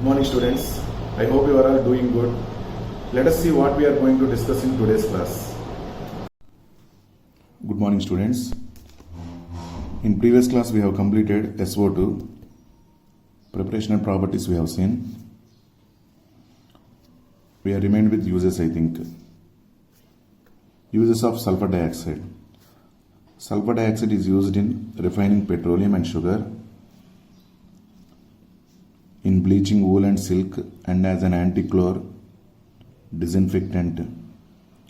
Good morning students. I hope you are all doing good. Let us see what we are going to discuss in today's class. Good morning students. In previous class we have completed SO2. Preparation and properties we have seen. We are remained with uses I think. Uses of sulfur dioxide. Sulfur dioxide is used in refining petroleum and sugar, in bleaching wool and silk, and as an anti-clor, disinfectant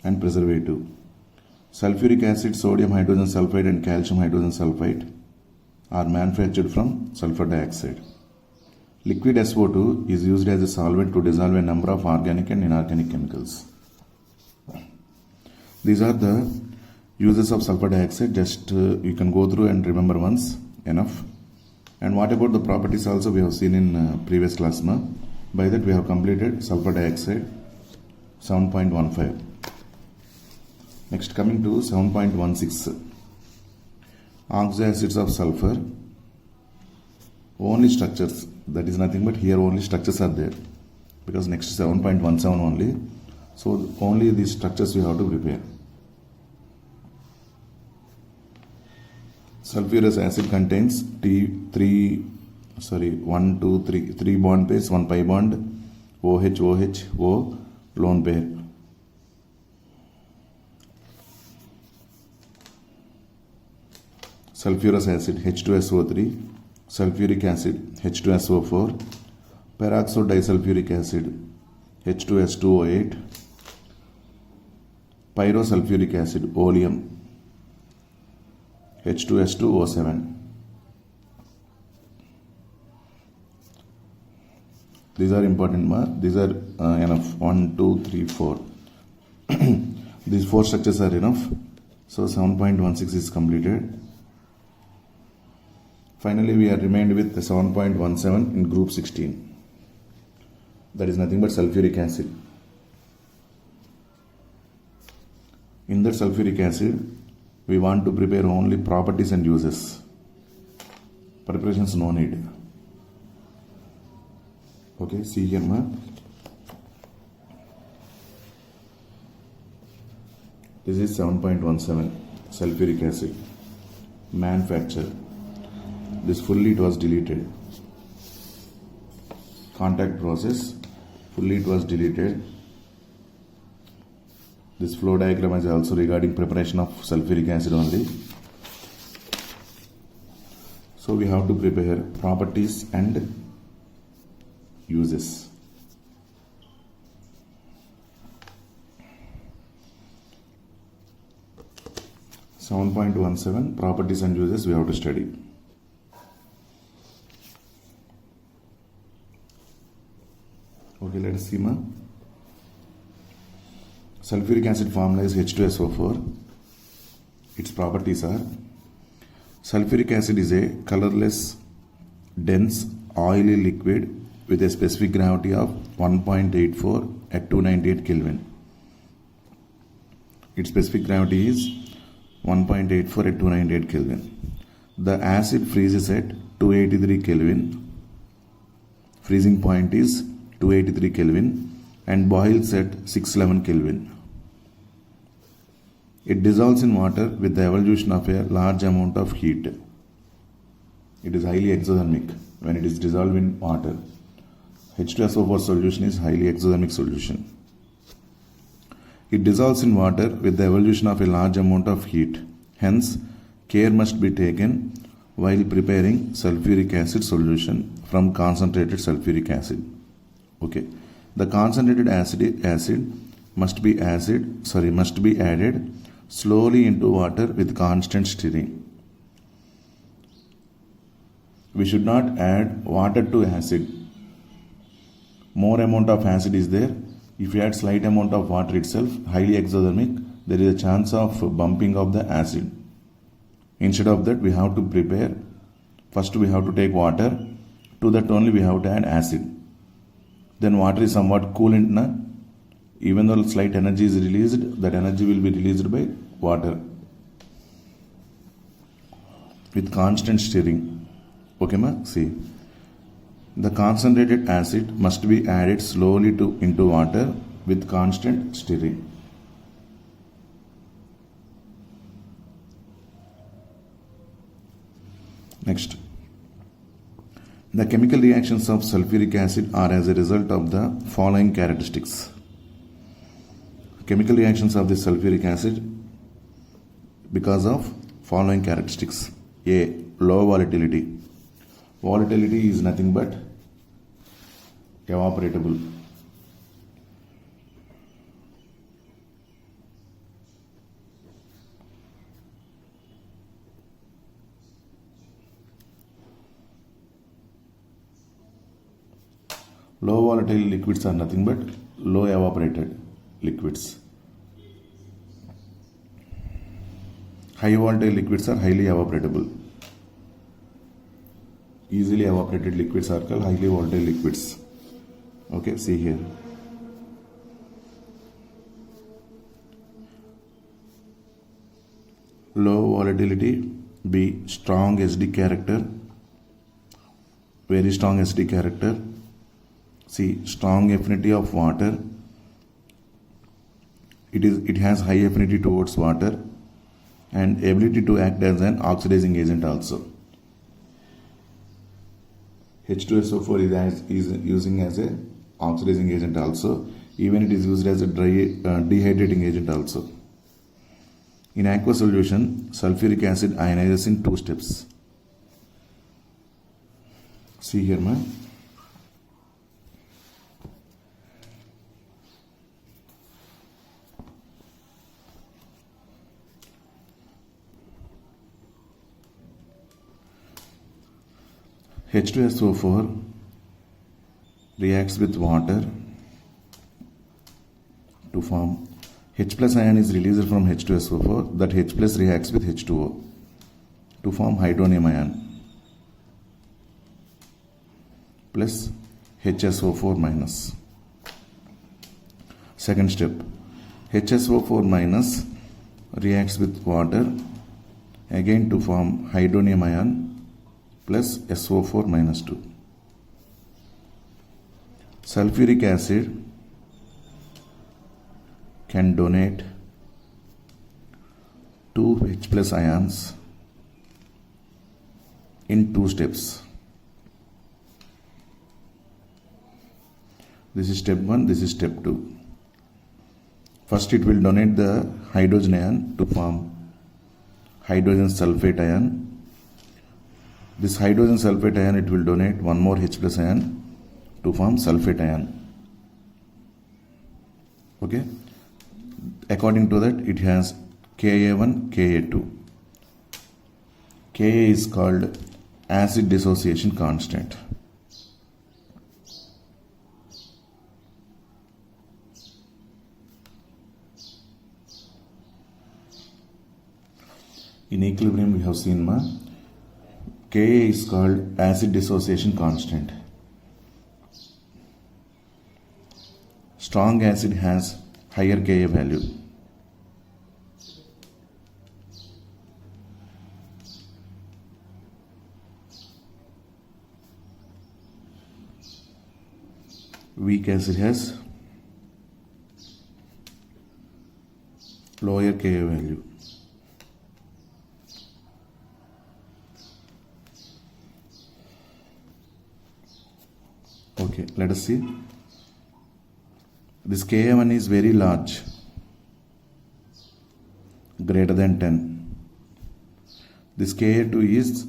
and preservative. Sulfuric acid, sodium hydrogen sulfide and calcium hydrogen sulfide are manufactured from sulfur dioxide. Liquid SO2 is used as a solvent to dissolve a number of organic and inorganic chemicals. These are the uses of sulfur dioxide. Just you can go through and remember once, enough. And what about the properties also we have seen in previous class. By that we have completed sulfur dioxide 7.15. Next coming to 7.16. Oxoacids of sulfur. Only structures, that is nothing but here only structures are there. Because next 7.17 only. So only these structures we have to prepare. Sulfurous acid contains three bond pairs, one pi bond, OH, lone pair. Sulfurous acid H2SO3, sulfuric acid H2SO4, peroxide disulfuric acid H2S2O8, pyrosulfuric acid oleum H2S2O7. These are important. These are enough. 1, 2, 3, 4. These 4 structures are enough. So 7.16 is completed. Finally, we are remained with the 7.17 in group 16. That is nothing but sulfuric acid. In that sulfuric acid, we want to prepare only properties and uses. Preparations no need. Okay, see here. This is 7.17 sulfuric acid. Manufacture. This fully it was deleted. Contact process. Fully it was deleted. This flow diagram is also regarding preparation of sulfuric acid only. So we have to prepare properties and uses. (7.17) properties and uses we have to study. Okay, let us see. Sulfuric acid formula is H2SO4. Its properties are: sulfuric acid is a colorless, dense, oily liquid with a specific gravity of 1.84 at 298 Kelvin. Its specific gravity is 1.84 at 298 Kelvin. The acid freezes at 283 Kelvin. Freezing point is 283 Kelvin and boils at 611 Kelvin. It dissolves in water with the evolution of a large amount of heat. It is highly exothermic when it is dissolved in water. H2SO4 solution is highly exothermic solution. It dissolves in water with the evolution of a large amount of heat. Hence, care must be taken while preparing sulfuric acid solution from concentrated sulfuric acid. Okay. The concentrated acid must be added slowly into water with constant stirring. We should not add water to acid. More amount of acid is there. If you add slight amount of water itself, highly exothermic, there is a chance of bumping of the acid. Instead of that, we have to prepare. First we have to take water. To that only we have to add acid. Then water is somewhat coolant. Even though slight energy is released, that energy will be released by water with constant stirring. Okay, see. The concentrated acid must be added slowly into water with constant stirring. Next, the chemical reactions of sulfuric acid are as a result of the following characteristics. Chemical reactions of the sulfuric acid because of following characteristics. A. Low volatility. Volatility is nothing but evaporatable. Low volatile liquids are nothing but low evaporated liquids. High volatile liquids are highly evaporatable. Easily evaporated liquids are called highly volatile liquids. Okay, see here. Low volatility, B. Strong acidic character, very strong acidic character. C. Strong affinity of water. It has high affinity towards water and ability to act as an oxidizing agent also. H2SO4 is using as a oxidizing agent also. Even it is used as a dehydrating agent also. In aqueous solution, sulfuric acid ionizes in 2 steps. See here, man. H2SO4 reacts with water to form H plus ion is released from H2SO4. That H plus reacts with H2O to form hydronium ion plus HSO4 minus. Second step, HSO4 minus reacts with water again to form hydronium ion plus SO4 minus 2. Sulfuric acid can donate 2 H plus ions in 2 steps. This is step 1, this is step 2. First it will donate the hydrogen ion to form hydrogen sulfate ion. This hydrogen sulfate ion, it will donate one more H plus ion to form sulfate ion. Okay. According to that, it has Ka1, Ka2. Ka is called acid dissociation constant. In equilibrium, we have seen Ka is called acid dissociation constant. Strong acid has higher Ka value. Weak acid has lower Ka value. Okay, let us see. This Ka1 is very large, greater than 10. This Ka2 is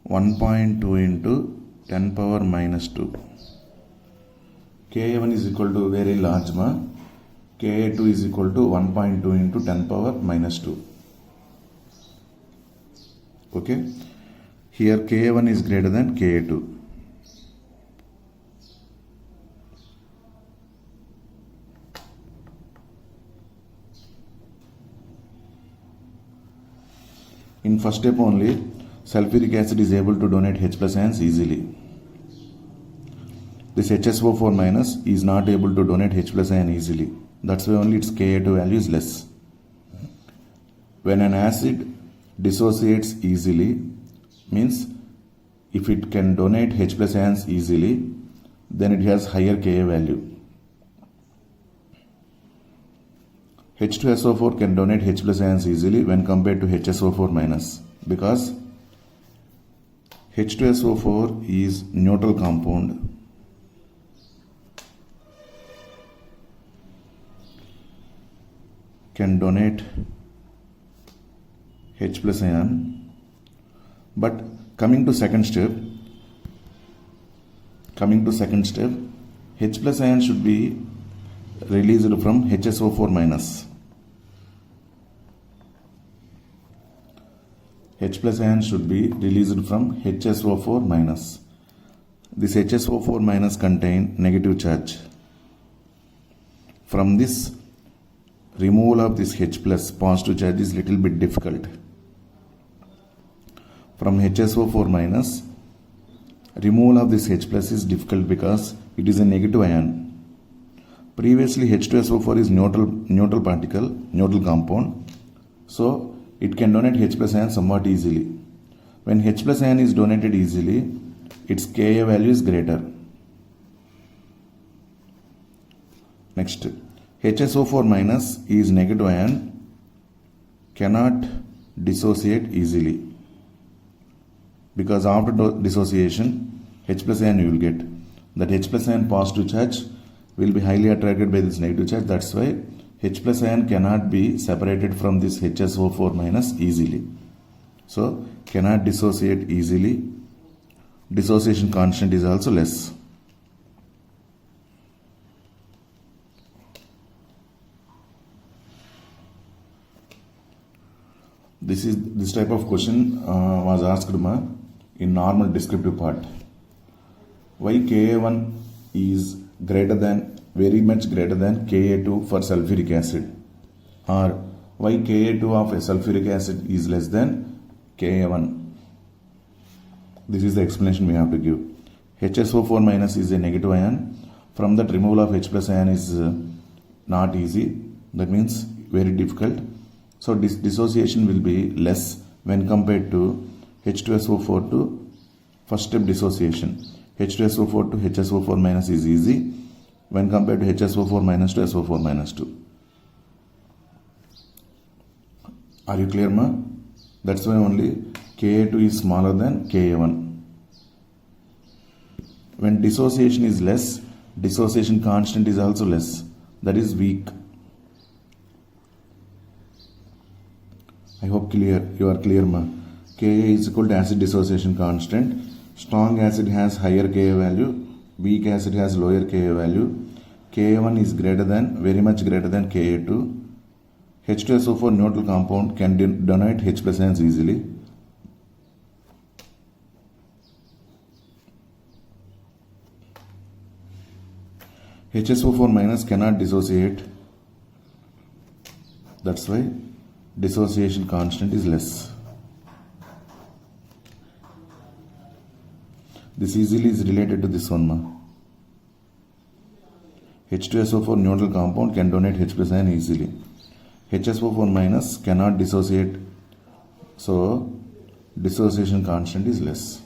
1.2 into 10 power minus 2. Ka1 is equal to very large, Ka2 is equal to 1.2 into 10 power minus 2. Okay, here Ka1 is greater than Ka2. In first step only, sulfuric acid is able to donate H plus ions easily. This HSO4 minus is not able to donate H plus ion easily. That's why only its Ka2 value is less. When an acid dissociates easily, means if it can donate H plus ions easily, then it has higher Ka value. H2SO4 can donate H plus ions easily when compared to HSO4 minus, because H2SO4 is neutral compound. Can donate H plus ion, but coming to second step, H plus ion should be released from HSO4 minus. H plus ion should be released from HSO4 minus. This HSO4 minus contain negative charge. From this, removal of this H plus positive charge is little bit difficult. From HSO4 minus, removal of this H plus is difficult because it is a negative ion. Previously H2SO4 is neutral particle, neutral compound, so it can donate H plus ion somewhat easily. When H plus ion is donated easily, its Ka value is greater. Next, HSO4 minus is negative ion, cannot dissociate easily, because after dissociation H plus ion you will get. That H plus ion positive charge will be highly attracted by this negative charge. That's why H plus ion cannot be separated from this HSO4 minus easily. So cannot dissociate easily. Dissociation constant is also less. This type of question was asked in normal descriptive part. Why Ka1 is very much greater than Ka2 for sulfuric acid, or why Ka2 of a sulfuric acid is less than Ka1. This is the explanation we have to give. HSO4 minus is a negative ion. From that, removal of H plus ion is not easy. That means very difficult. So dissociation will be less when compared to H2SO4 to first step dissociation. H2SO4 to HSO4 minus is easy when compared to HSO4 minus to SO4 minus 2. Are you clear, ma? That's why only Ka2 is smaller than Ka1. When dissociation is less, dissociation constant is also less. That is weak. I hope you are clear, ma. Ka is equal to acid dissociation constant. Strong acid has higher Ka value, weak acid has lower Ka value. Ka1 is very much greater than Ka2. H2SO4 neutral compound can donate H plus ions easily. HSO4 minus cannot dissociate. That's why dissociation constant is less. This easily is related to this one, ma. H2SO4 neutral compound can donate H plus ion easily. HSO4 minus cannot dissociate, so dissociation constant is less.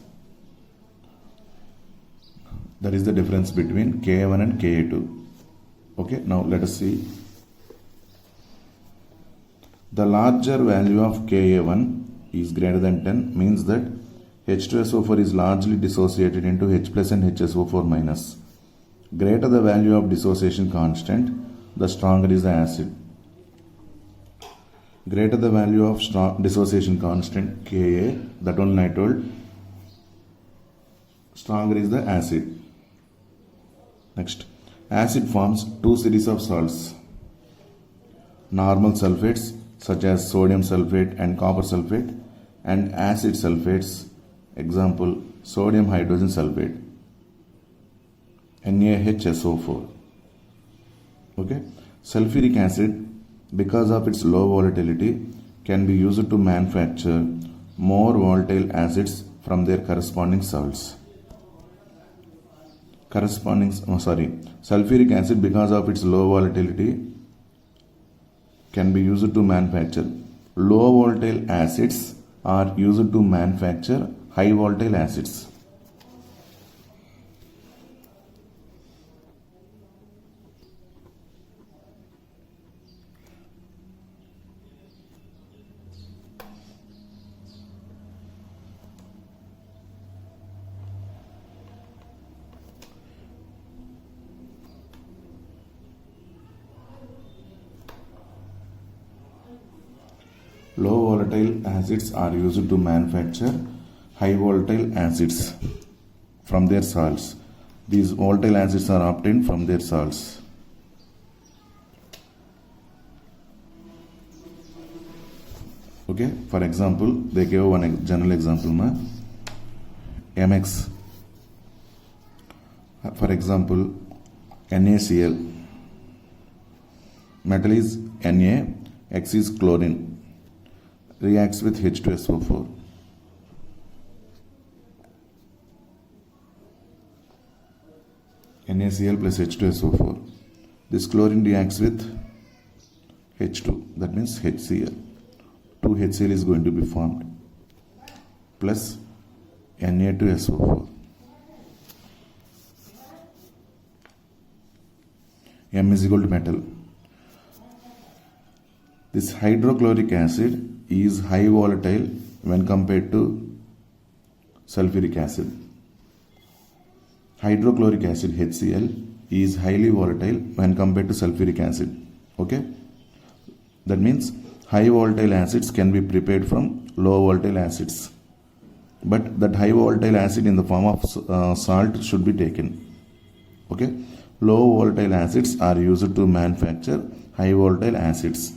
That is the difference between Ka1 and Ka2. Okay, now let us see. The larger value of Ka1 is greater than 10 means that H2SO4 is largely dissociated into H plus and HSO4 minus. Greater the value of dissociation constant, the stronger is the acid. Greater the value of dissociation constant Ka, that one I told, stronger is the acid. Next, acid forms two series of salts. Normal sulfates such as sodium sulfate and copper sulfate, and acid sulfates, example sodium hydrogen sulfate, NaHSO4. Okay, sulfuric acid, because of its low volatility, can be used to manufacture more volatile acids from their corresponding salts. Sulfuric acid, because of its low volatility, can be used to manufacture low volatile acids, are used to manufacture high volatile acids. volatile acids are used to manufacture high volatile acids from their salts. These volatile acids are obtained from their salts. Okay, for example, they gave one general example, MX. For example, NaCl. Metal is Na, X is chlorine. Reacts with H2SO4. NaCl plus H2SO4. This chlorine reacts with H2, that means HCl. 2 HCl is going to be formed plus Na2SO4. M is equal to metal. This hydrochloric acid is high volatile when compared to sulfuric acid. Hydrochloric acid HCl is highly volatile when compared to sulfuric acid. Okay? That means high volatile acids can be prepared from low volatile acids. But that high volatile acid in the form of salt should be taken. Okay? Low volatile acids are used to manufacture high volatile acids.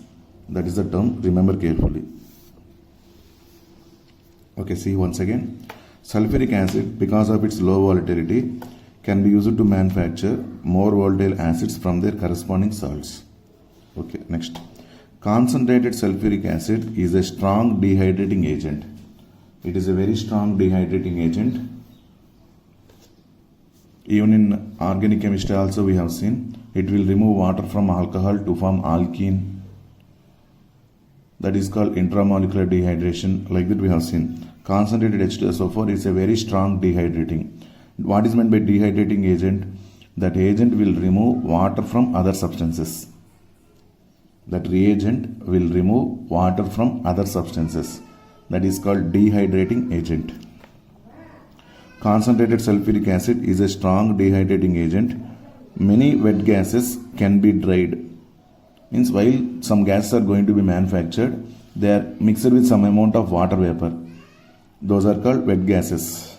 That is the term, remember carefully. Okay, see once again. Sulfuric acid, because of its low volatility, can be used to manufacture more volatile acids from their corresponding salts. Okay, next. Concentrated sulfuric acid is a strong dehydrating agent. It is a very strong dehydrating agent. Even in organic chemistry also we have seen, it will remove water from alcohol to form alkene. That is called intramolecular dehydration. Like that we have seen. Concentrated H2SO4 is a very strong dehydrating. What is meant by dehydrating agent? That agent will remove water from other substances. That reagent will remove water from other substances. That is called dehydrating agent. Concentrated sulfuric acid is a strong dehydrating agent. Many wet gases can be dried. Means while some gases are going to be manufactured, they are mixed with some amount of water vapor. Those are called wet gases.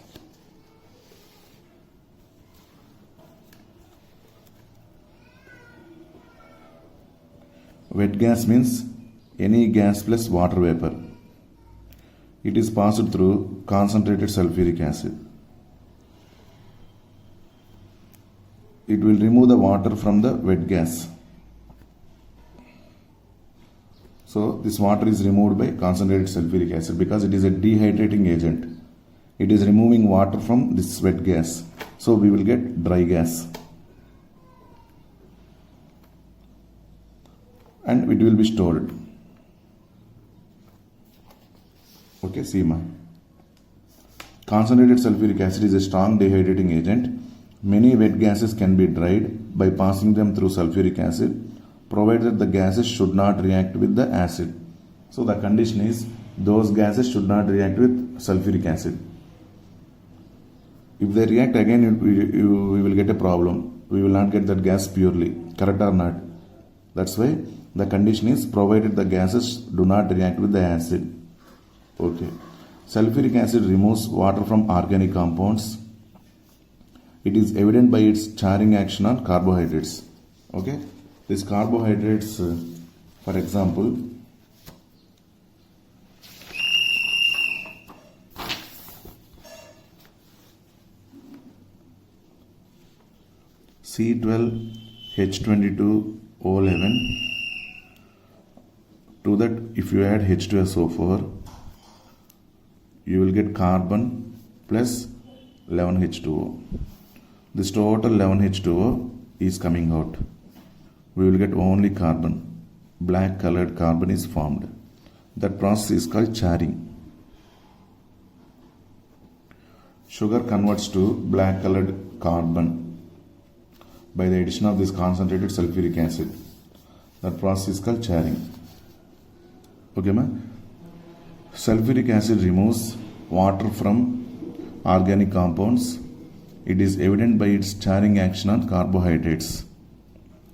Wet gas means any gas plus water vapor. It is passed through concentrated sulfuric acid. It will remove the water from the wet gas. So this water is removed by concentrated sulfuric acid because it is a dehydrating agent. It is removing water from this wet gas. So we will get dry gas. And it will be stored. Okay, see ma. Concentrated sulfuric acid is a strong dehydrating agent. Many wet gases can be dried by passing them through sulfuric acid, provided the gases should not react with the acid. So the condition is those gases should not react with sulfuric acid. If they react again, we will get a problem. We will not get that gas purely. Correct or not? That's why the condition is provided the gases do not react with the acid. Okay. Sulfuric acid removes water from organic compounds. It is evident by its charring action on carbohydrates. Okay. These carbohydrates, for example, C12H22O11. To that, if you add H2SO4, you will get carbon plus 11H2O. This total 11H2O is coming out. We will get only carbon. Black colored carbon is formed. That process is called charring. Sugar converts to black colored carbon by the addition of this concentrated sulfuric acid. That process is called charring. Okay, ma? Sulfuric acid removes water from organic compounds. It is evident by its charring action on carbohydrates.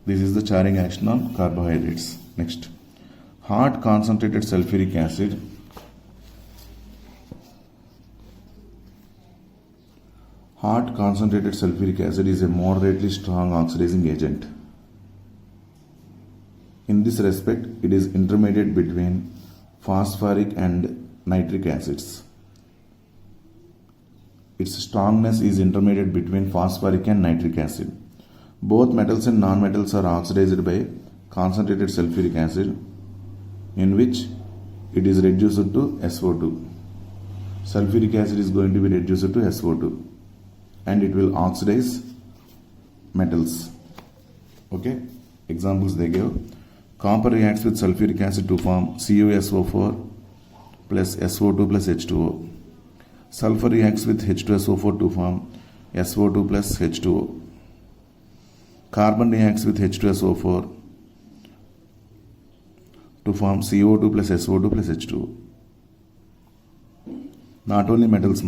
This is the charring action on carbohydrates. Next, hot concentrated sulfuric acid Hot concentrated sulfuric acid is a moderately strong oxidizing agent. In this respect, it is intermediate between phosphoric and nitric acids. Its strongness is intermediate between phosphoric and nitric acid. Both metals and nonmetals are oxidized by concentrated sulfuric acid, in which it is reduced to SO2. Sulfuric acid is going to be reduced to SO2 and it will oxidize metals. Okay, examples they gave. Copper reacts with sulfuric acid to form CuSO4 plus SO2 plus H2O. Sulfur reacts with H2SO4 to form SO2 plus H2O. Carbon reacts with H2SO4 to form CO2 plus SO2 plus H2O. Not only metals,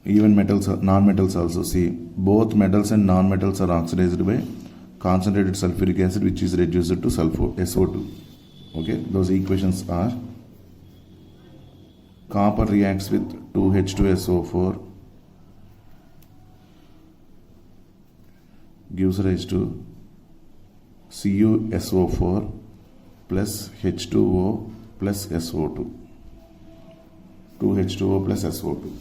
even metals, non-metals also. See, both metals and non-metals are oxidized by concentrated sulfuric acid, which is reduced to SO2. Okay, those equations are: copper reacts with 2H2SO4 gives rise to CuSO4 plus H2O plus SO2. 2H2O plus SO2.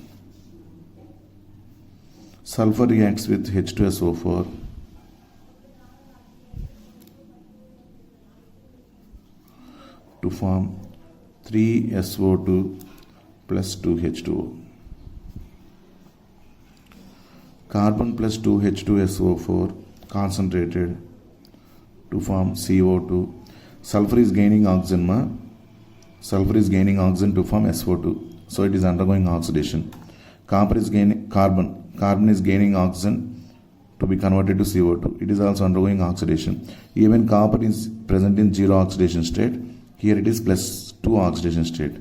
Sulfur reacts with H2SO4 to form 3SO2 plus 2H2O. Carbon plus 2H2SO4 concentrated to form CO2. Sulfur is gaining oxygen, Sulfur is gaining oxygen to form SO2. So it is undergoing oxidation. Carbon is gaining oxygen to be converted to CO2. It is also undergoing oxidation. Even copper is present in zero oxidation state. Here it is plus 2 oxidation state.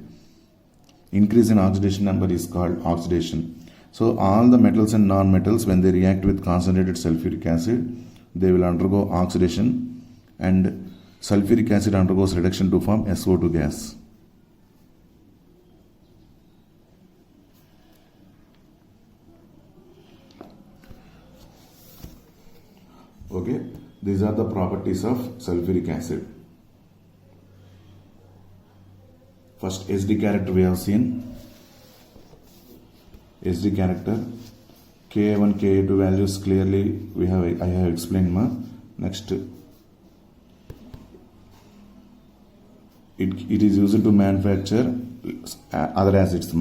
Increase in oxidation number is called oxidation. So all the metals and non-metals, when they react with concentrated sulfuric acid, they will undergo oxidation, and sulfuric acid undergoes reduction to form SO2 gas. Okay, these are the properties of sulfuric acid. First, SD character we have seen. SD character, Ka1, Ka2 values clearly I have explained. Next, it is used to manufacture other acids.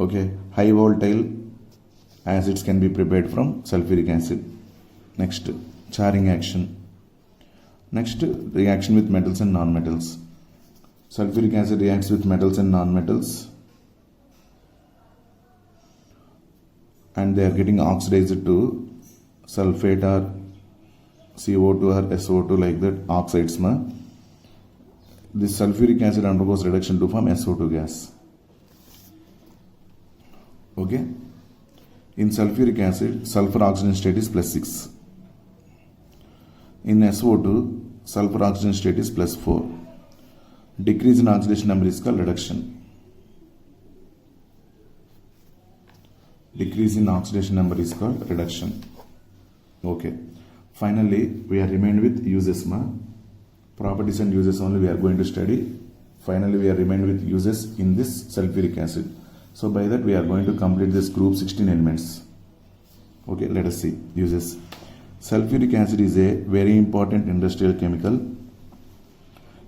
Okay, high volatile acids can be prepared from sulfuric acid. Next, charring action. Next, reaction with metals and non-metals. Sulfuric acid reacts with metals and non-metals, and they are getting oxidized to sulfate or CO2 or SO2, like that, oxides. This sulfuric acid undergoes reduction to form SO2 gas. Okay. In sulfuric acid, sulfur oxygen state is plus 6. In SO2, sulfur oxygen state is plus 4. Decrease in oxidation number is called reduction. Decrease in oxidation number is called reduction. Okay. Finally, we are remained with uses. Properties and uses only we are going to study. Finally, we are remained with uses in this sulfuric acid. So by that we are going to complete this group 16 elements. Okay, let us see uses. Sulfuric acid is a very important industrial chemical.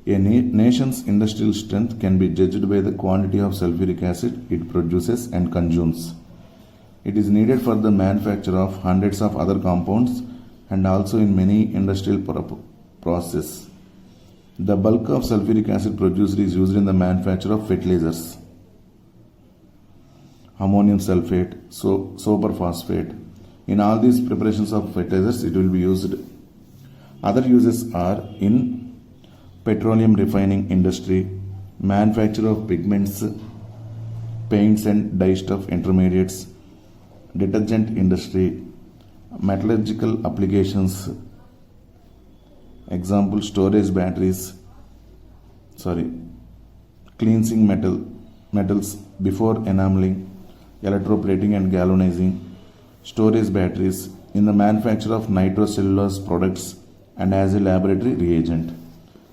A nation's industrial strength can be judged by the quantity of sulfuric acid it produces and consumes. It is needed for the manufacture of hundreds of other compounds and also in many industrial processes. The bulk of sulfuric acid produced is used in the manufacture of fertilizers. Ammonium sulfate, superphosphate. In all these preparations of fertilizers, it will be used. Other uses are in petroleum refining industry, manufacture of pigments, paints and dyestuff intermediates, detergent industry, metallurgical applications, example storage batteries, cleansing metals before enameling, electroplating and galvanizing, storage batteries, in the manufacture of nitrocellulose products, and as a laboratory reagent.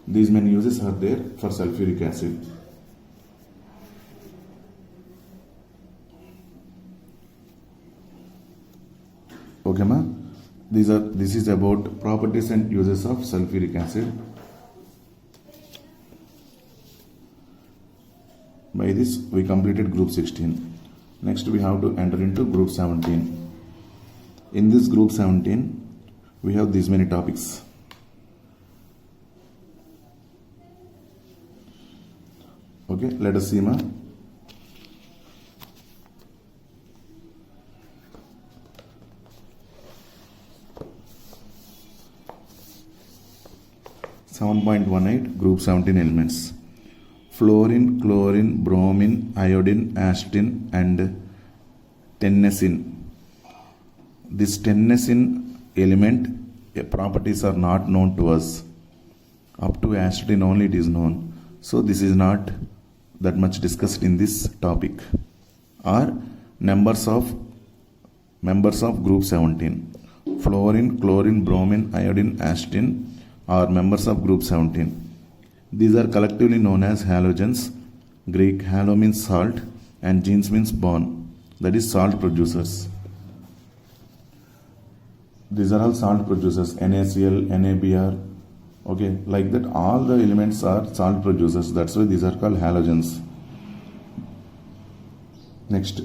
These many uses are there for sulfuric acid. Okay, ma? This is about properties and uses of sulfuric acid. By this we completed group 16. Next we have to enter into group 17. In this group 17 we have these many topics. Okay, let us see, ma. Group 17 elements. Fluorine, chlorine, bromine, iodine, astatine and tennessine. This tennessine element properties are not known to us. Up to astatine only it is known. So this is not that much discussed in this topic. Are members of group 17. Fluorine, chlorine, bromine, iodine, astatine are members of group 17. These are collectively known as halogens. Greek halo means salt and gens means born, that is salt producers. These are all salt producers, NaCl, NaBr, okay, like that all the elements are salt producers, that's why these are called halogens. Next,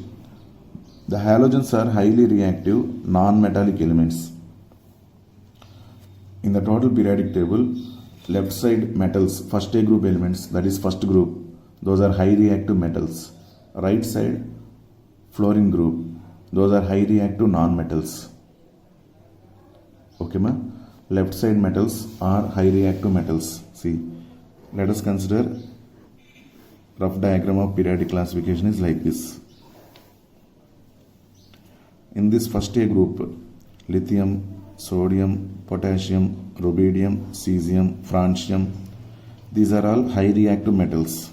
the halogens are highly reactive non-metallic elements. In the total periodic table, left side metals, first A group elements, that is first group, those are high reactive metals. Right side fluorine group, those are high reactive non-metals. Okay, ma? Left side metals are high reactive metals. See, let us consider rough diagram of periodic classification is like this. In this first A group, lithium, sodium, potassium, rubidium, cesium, francium, these are all high reactive metals.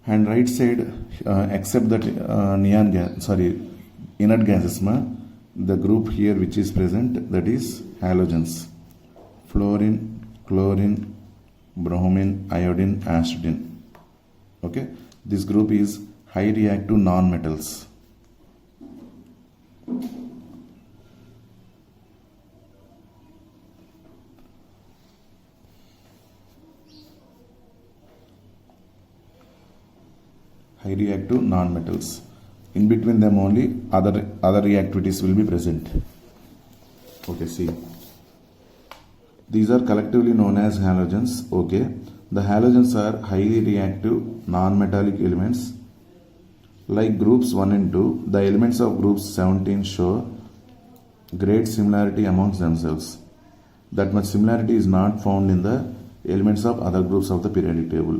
And right side, except that inert gases, the group here which is present, that is halogens. Fluorine, chlorine, bromine, iodine, astatine. Okay, this group is high reactive non-metals. High reactive non-metals. In between them only other reactivities will be present. Okay, see. These are collectively known as halogens. Okay, the halogens are highly reactive non-metallic elements. Like groups 1 and 2, the elements of groups 17 show great similarity amongst themselves. That much similarity is not found in the elements of other groups of the periodic table.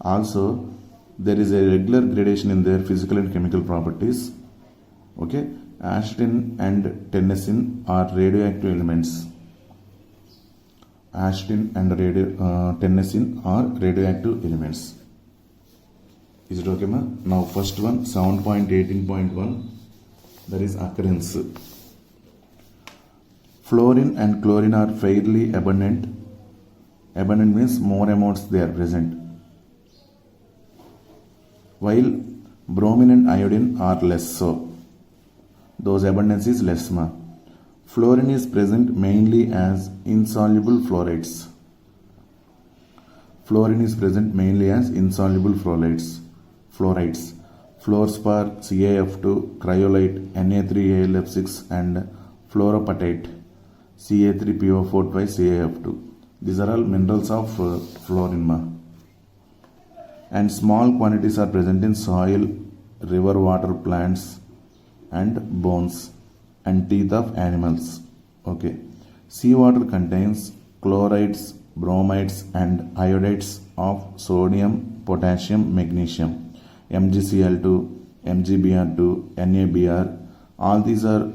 Also, there is a regular gradation in their physical and chemical properties. Okay, astatine and tennessine are radioactive elements. Astatine and tennessine are radioactive elements. Is it okay, ma? Now first one, 7.18.1, that is occurrence. Fluorine and chlorine are fairly abundant. Abundant means more amounts they are present, while bromine and iodine are less so. Those abundance is less, ma. Fluorine is present mainly as insoluble fluorides. Fluorine is present mainly as insoluble fluorides. Fluorspar, CaF2, cryolite, Na3AlF6 and fluoropatite, Ca3PO4 twice CaF2. These are all minerals of fluorine, ma. And small quantities are present in soil, river water, plants and bones and teeth of animals. Okay. Seawater contains chlorides, bromides and iodides of sodium, potassium, magnesium. MgCl2, MgBr2, NaBr. All these are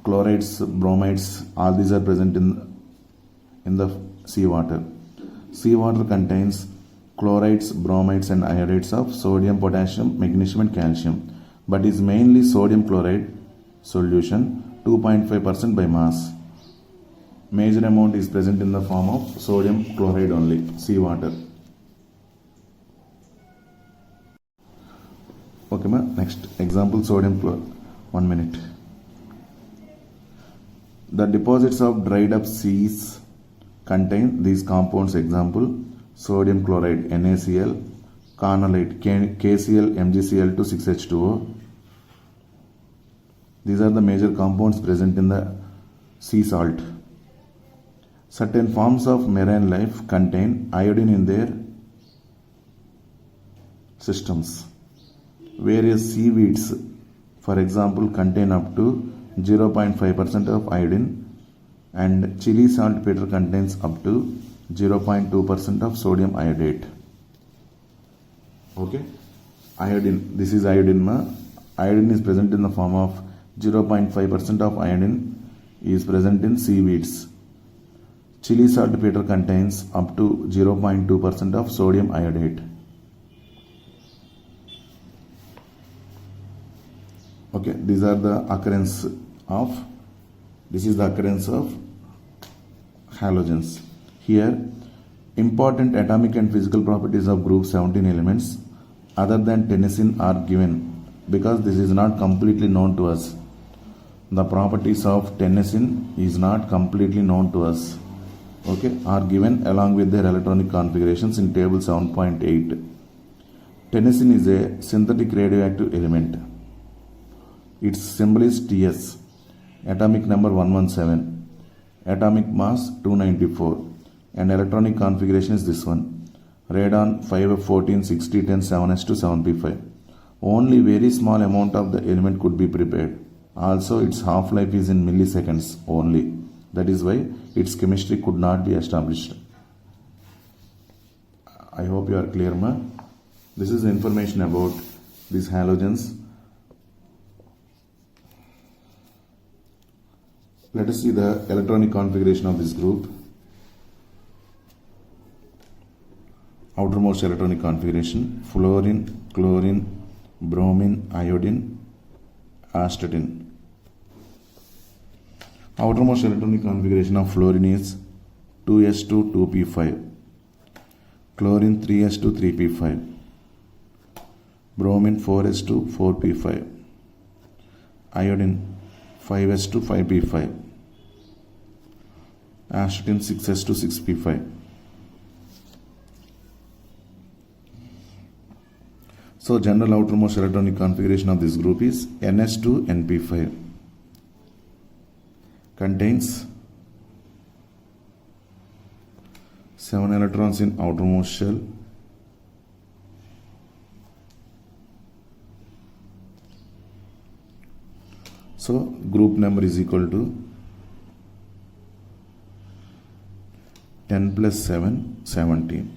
chlorides, bromides, all these are present in the seawater. Seawater contains chlorides, bromides and iodides of sodium, potassium, magnesium and calcium, but is mainly sodium chloride solution, 2.5% by mass. Major amount is present in the form of sodium chloride only, seawater. Okay, ma. Next example, sodium chloride. 1 minute. The deposits of dried up seas contain these compounds. Example, sodium chloride NaCl, carnallite KCl, MgCl2, 6H2O. These are the major compounds present in the sea salt. Certain forms of marine life contain iodine in their systems. Various seaweeds, for example, contain up to 0.5% of iodine, and chili saltpeter contains up to 0.2% of sodium iodate. Okay, iodine. This is iodine. Ma. Iodine is present in the form of 0.5% of iodine is present in seaweeds. Chili saltpeter contains up to 0.2% of sodium iodate. Okay, this is the occurrence of halogens. Here, important atomic and physical properties of group 17 elements other than tennessine are given because this is not completely known to us. The properties of tennessine is not completely known to us. Okay, are given along with their electronic configurations in table 7.8. Tennessine is a synthetic radioactive element. Its symbol is Ts, atomic number 117, atomic mass 294, and electronic configuration is this one, radon 5F14 60 10 7s to 7p5. Only very small amount of the element could be prepared. Also, its half-life is in milliseconds only. That is why its chemistry could not be established. I hope you are clear, ma. This is the information about these halogens. Let us see the electronic configuration of this group. Outermost electronic configuration: fluorine, chlorine, bromine, iodine, astatine. Outermost electronic configuration of fluorine is 2s2 2p5, chlorine 3s2 3p5, bromine 4s2 4p5, iodine 5s2 5p5, astatine 6s2 6p5. So general outermost electronic configuration of this group is ns2 np5. Contains 7 electrons in outermost shell, so group number is equal to 10 plus 7 17.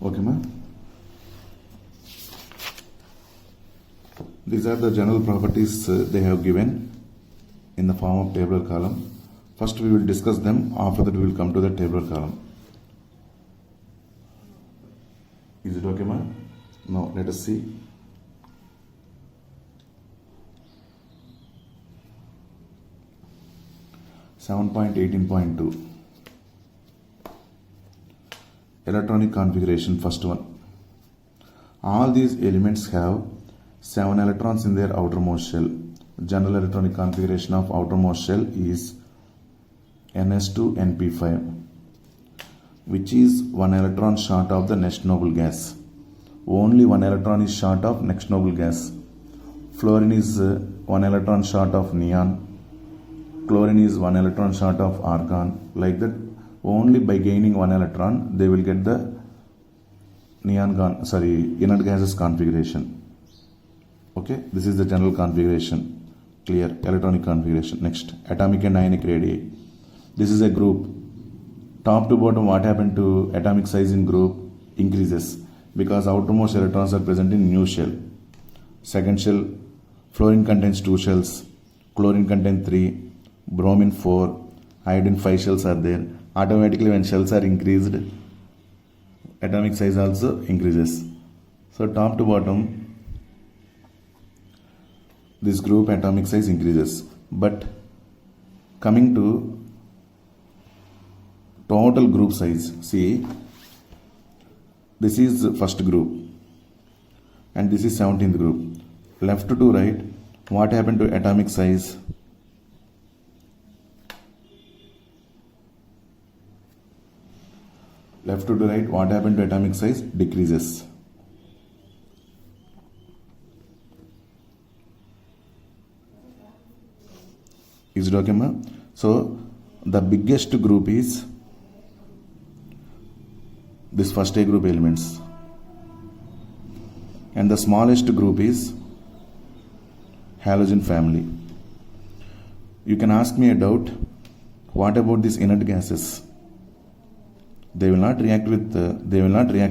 Okay, ma. These are the general properties they have given in the form of tabular column. First we will discuss them, after that we will come to the tabular column. Is it okay, ma? Now let us see. (7.18.2) Electronic configuration. First one. All these elements have 7 electrons in their outermost shell. General electronic configuration of outermost shell is ns2 np5, which is 1 electron short of the next noble gas. Only 1 electron is short of next noble gas. Fluorine is 1 electron short of neon. Chlorine is 1 electron short of argon. Like that, only by gaining 1 electron they will get the inert gases configuration. Okay, this is the general configuration. Clear? Electronic configuration. Next, atomic and ionic radii. This is a group. top to bottom, what happened to atomic size in group? Increases, because outermost electrons are present in new shell. Second shell, fluorine contains 2 shells, chlorine contains 3, bromine 4, iodine 5 shells are there. Automatically when shells are increased, atomic size also increases. So top to bottom, this group atomic size increases. But coming to total group size, see, this is the first group and this is 17th group. Left to right, what happened to atomic size? Left to right, what happened to atomic size? Decreases. Is it okay, ma? So the biggest group is this first A group elements, and the smallest group is halogen family. You can ask me a doubt, what about these inert gases? They will not react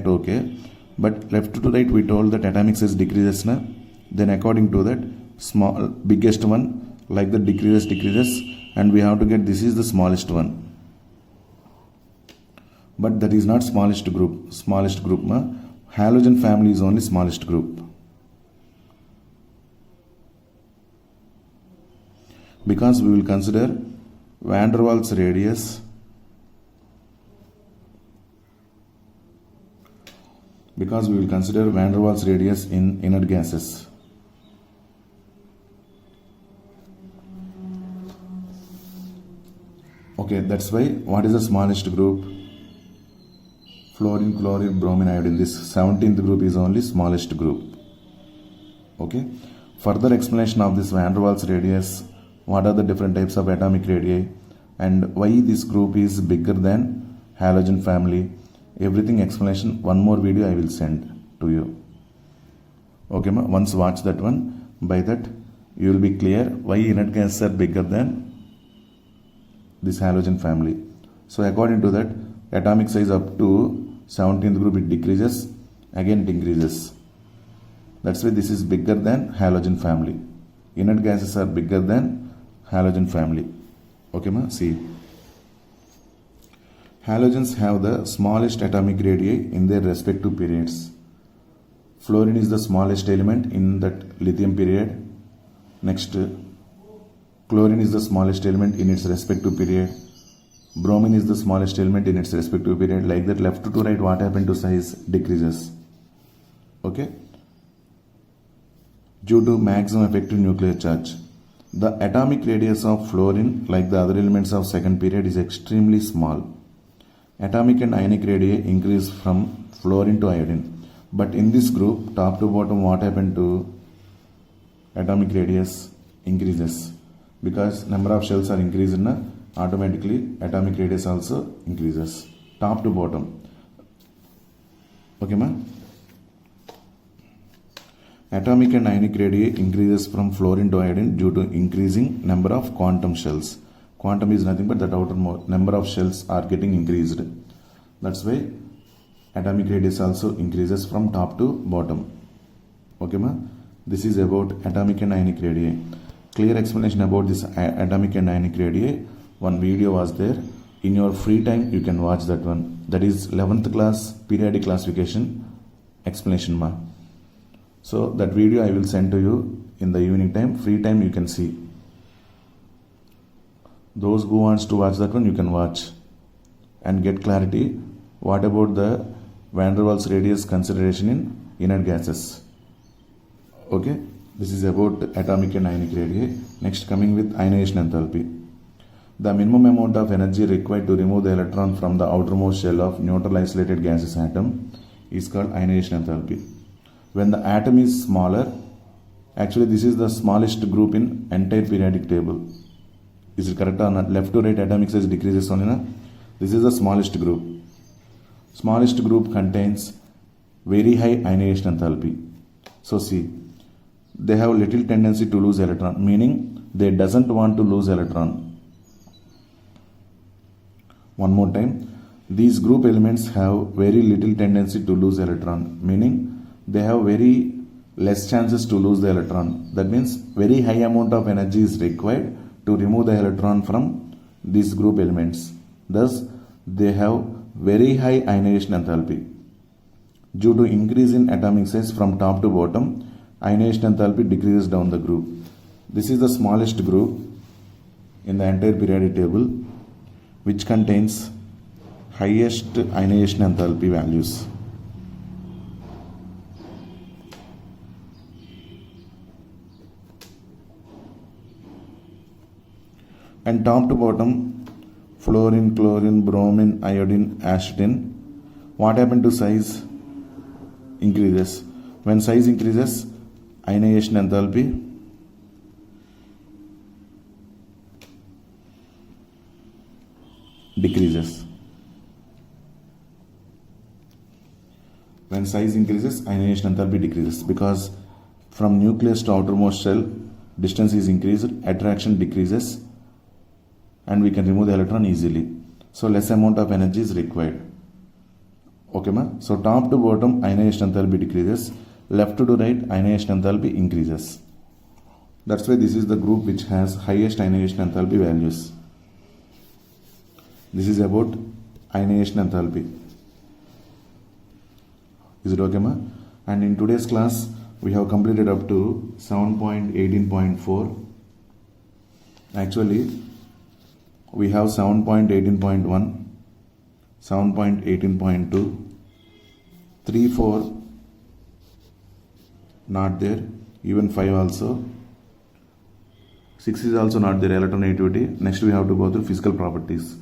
okay, but left to right we told that atomic size decreases na? Then according to that, biggest one like that decreases, and we have to get this is the smallest one. But that is not smallest group. Ma? Halogen family is only smallest group. Because we will consider van der Waals radius in inert gases. Okay, that's why what is the smallest group? Fluorine, chlorine, bromine, iodine. This 17th group is only smallest group. Okay. Further explanation of this van der Waals radius, what are the different types of atomic radii, and why this group is bigger than halogen family. Everything explanation, one more video I will send to you. Okay, ma? Once watch that one, by that you will be clear why inert gases are bigger than this halogen family. So according to that, atomic size up to 17th group it decreases, again it increases. That's why this is bigger than halogen family. Inert gases are bigger than halogen family. Okay, ma? See. Halogens have the smallest atomic radii in their respective periods. Fluorine is the smallest element in that lithium period. Next, chlorine is the smallest element in its respective period. Bromine is the smallest element in its respective period. Like that, left to right, what happened to size? Decreases. Okay? Due to maximum effective nuclear charge. The atomic radius of fluorine, like the other elements of second period, is extremely small. Atomic and ionic radii increase from fluorine to iodine. But in this group, top to bottom, what happened to atomic radius? Increases. Because number of shells are increased, automatically atomic radius also increases. Top to bottom. Okay, ma? Atomic and ionic radii increases from fluorine to iodine due to increasing number of quantum shells. Quantum is nothing but that outermost number of shells are getting increased. That's why atomic radius also increases from top to bottom. Okay, ma? This is about atomic and ionic radii. Clear explanation about this atomic and ionic radii. One video was there. In your free time, you can watch that one. That is 11th class periodic classification explanation, ma. So that video I will send to you in the evening time. Free time you can see. Those who wants to watch that one, you can watch and get clarity. What about the van der Waals radius consideration in inert gases? Okay, this is about atomic and ionic radii. Next, coming with ionization enthalpy. The minimum amount of energy required to remove the electron from the outermost shell of neutral isolated gaseous atom is called ionization enthalpy. When the atom is smaller, actually this is the smallest group in entire periodic table. Is it correct or not? Left to right atomic size decreases only, na? This is the smallest group. Smallest group contains very high ionization enthalpy. So see, they have little tendency to lose electron, meaning they doesn't want to lose electron. One more time, these group elements have very little tendency to lose electron, meaning they have very less chances to lose the electron. That means very high amount of energy is required to remove the electron from these group elements. Thus, they have very high ionization enthalpy. Due to increase in atomic size from top to bottom, ionization enthalpy decreases down the group. This is the smallest group in the entire periodic table, which contains highest ionization enthalpy values. And top to bottom, fluorine, chlorine, bromine, iodine, acetylene. What happened to size? Increases. When size increases, ionization enthalpy decreases. When size increases, ionization enthalpy decreases, because from nucleus to outermost shell distance is increased, attraction decreases, and we can remove the electron easily. So less amount of energy is required. Okay ma? So top to bottom ionization enthalpy decreases, left to right ionization enthalpy increases. That's why this is the group which has highest ionization enthalpy values. This is about ionization enthalpy. Is it okay ma? And in today's class we have completed up to 7.18.4. Actually we have 7.18.1, 7.18.2, 3, 4 not there, even 5 also, 6 is also not there, electronegativity. Next we have to go through physical properties.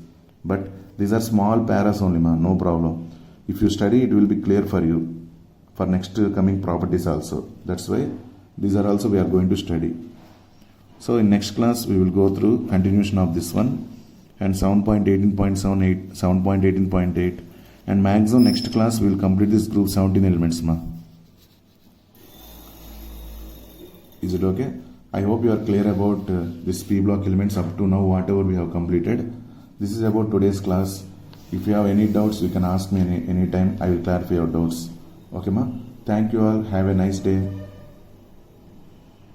But these are small paras only ma, no problem. If you study, it will be clear for you for next coming properties also. That's why these are also we are going to study. So in next class we will go through continuation of this one and 7.18.78, 7.18.8, and maximum next class we will complete this group 17 elements ma. Is it okay? I hope you are clear about this P block elements up to now, whatever we have completed. This is about today's class. If you have any doubts, you can ask me any time. I will clarify your doubts. Okay ma? Thank you all. Have a nice day.